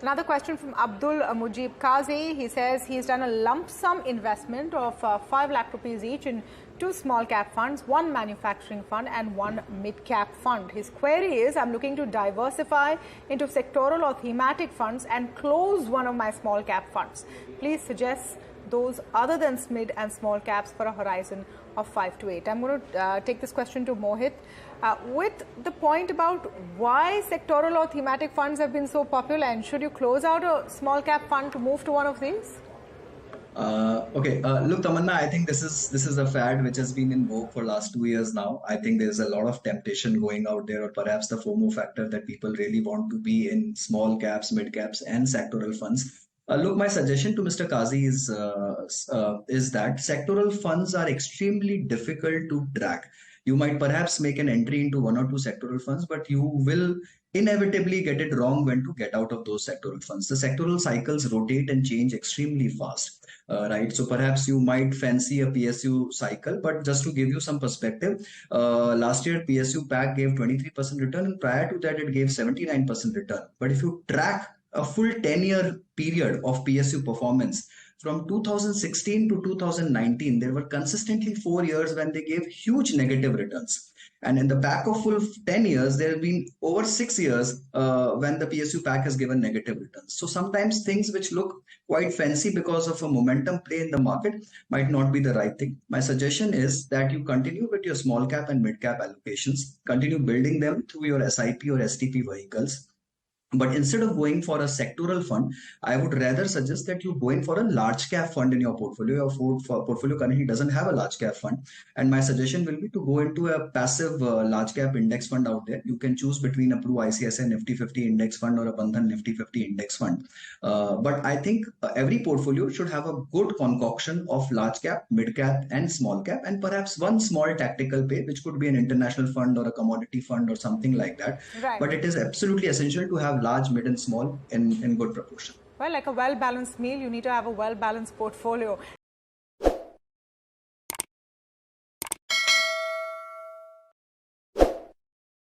Another question from Abdul Mujib Kazi. He says he's done a lump sum investment of 5 lakh rupees each in 2 small cap funds, 1 manufacturing fund and 1 mid cap fund. His query is, I'm looking to diversify into sectoral or thematic funds and close one of my small cap funds. Please suggest those other than mid and small caps for a horizon of 5 to 8. I'm going to take this question to Mohit. With the point about why sectoral or thematic funds have been so popular, and should you close out a small cap fund to move to one of these? Look, Tamanna, I think this is a fad which has been in vogue for last 2 years now. I think there's a lot of temptation going out there, or perhaps the FOMO factor that people really want to be in small caps, mid caps, and sectoral funds. Look, my suggestion to Mr. Kazi is that sectoral funds are extremely difficult to track. You might perhaps make an entry into 1 or 2 sectoral funds, but you will inevitably get it wrong when to get out of those sectoral funds. The sectoral cycles rotate and change extremely fast, right? So perhaps you might fancy a PSU cycle, but just to give you some perspective, last year PSU pack gave 23% return, and prior to that it gave 79% return. But if you track a full 10-year period of PSU performance, from 2016 to 2019, there were consistently 4 years when they gave huge negative returns. And in the back of full 10 years, there have been over 6 years when the PSU pack has given negative returns. So sometimes things which look quite fancy because of a momentum play in the market might not be the right thing. My suggestion is that you continue with your small cap and mid cap allocations, continue building them through your SIP or STP vehicles. But instead of going for a sectoral fund, I would rather suggest that you go in for a large cap fund in your portfolio. Your portfolio currently doesn't have a large cap fund. And my suggestion will be to go into a passive large cap index fund out there. You can choose between a Pru ICICI Nifty 50 index fund or a Bandhan Nifty 50 index fund. But I think every portfolio should have a good concoction of large cap, mid cap and small cap, and perhaps one small tactical pay, which could be an international fund or a commodity fund or something like that. Right. But it is absolutely essential to have large, mid and small in good proportion. Well, like a well-balanced meal, you need to have a well-balanced portfolio.